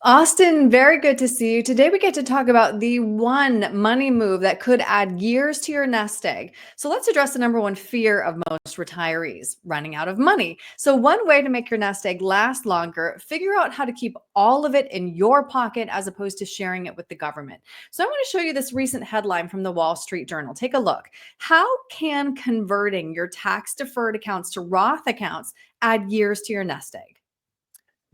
Austin, very good to see you. Today, we get to talk about the one money move that could add years to your nest egg. So, let's address the number one fear of most retirees running out of money. So, one way to make your nest egg last longer, figure out how to keep all of it in your pocket as opposed to sharing it with the government. So, I want to show you this recent headline from the Wall Street Journal. Take a look. How can converting your tax deferred accounts to Roth accounts add years to your nest egg?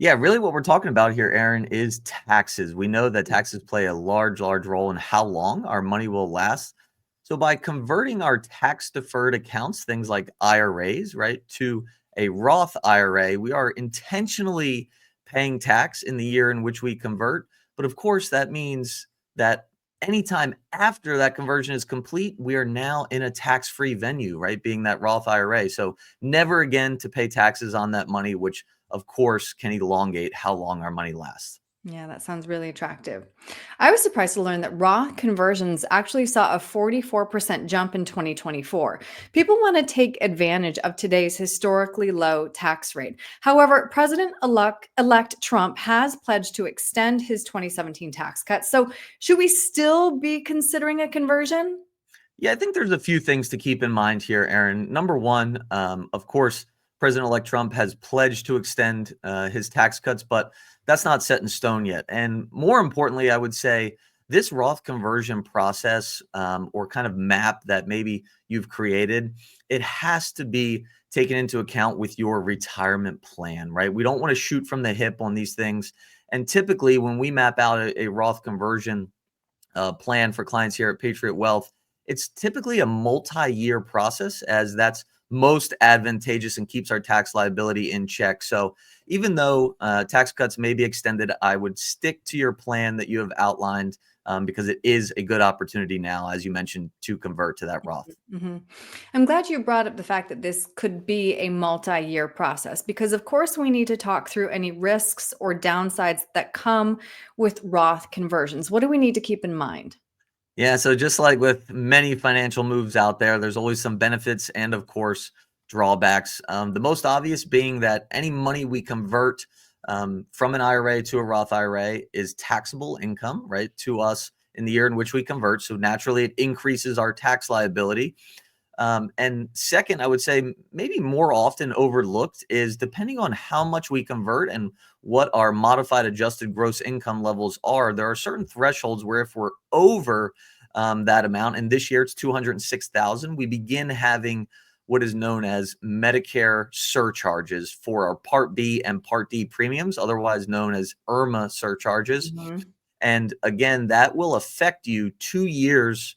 Yeah, really what we're talking about here, Aaron, is taxes. We know that taxes play a large role in how long our money will last. So by converting our tax deferred accounts, things like IRAs, right, to a Roth IRA, we are intentionally paying tax in the year in which we convert. But of course, that means that anytime after that conversion is complete, we are now in a tax-free venue, right, being that Roth IRA. So never again to pay taxes on that money, which of course, can elongate how long our money lasts. Yeah, that sounds really attractive. I was surprised to learn that Roth conversions actually saw a 44% jump in 2024. People want to take advantage of today's historically low tax rate. However, President-elect Trump has pledged to extend his 2017 tax cuts. So, should we still be considering a conversion? Yeah, I think there's a few things to keep in mind here, Aaron. Number one, of course, President-elect Trump has pledged to extend his tax cuts, but that's not set in stone yet. And more importantly, I would say this Roth conversion process or kind of map that maybe you've created, it has to be taken into account with your retirement plan, right? We don't want to shoot from the hip on these things. And typically, when we map out a Roth conversion plan for clients here at Patriot Wealth, it's typically a multi-year process as that's most advantageous and keeps our tax liability in check. So even though tax cuts may be extended, I would stick to your plan that you have outlined because it is a good opportunity now, as you mentioned, to convert to that Roth. Mhm. I'm glad you brought up the fact that this could be a multi-year process because, of course, we need to talk through any risks or downsides that come with Roth conversions. What do we need to keep in mind? Yeah, so just like with many financial moves out there, there's always some benefits and, of course, drawbacks. The most obvious being that any money we convert from an IRA to a Roth IRA is taxable income, right, to us in the year in which we convert. So naturally, it increases our tax liability. And second, I would say maybe more often overlooked is depending on how much we convert and what our modified adjusted gross income levels are, there are certain thresholds where if we're over that amount, and this year it's 206,000, we begin having what is known as Medicare surcharges for our Part B and Part D premiums, otherwise known as IRMA surcharges. Mhm. And again, that will affect you 2 years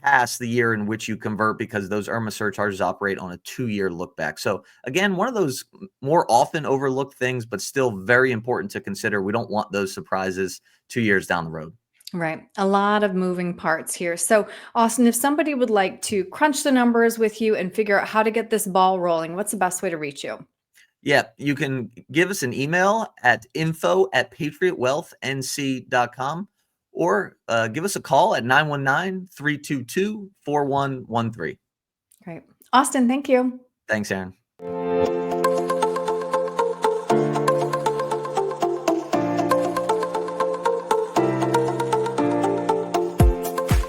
past the year in which you convert because those IRMA surcharges operate on a 2-year look back. So again, one of those more often overlooked things, but still very important to consider. We don't want those surprises 2 years down the road. Right. A lot of moving parts here. So, Austin, if somebody would like to crunch the numbers with you and figure out how to get this ball rolling, what's the best way to reach you? Yeah, you can give us an email at info@patriotwealthnc.com or give us a call at 919-322-4113. Great. Austin, thank you. Thanks, Aaron.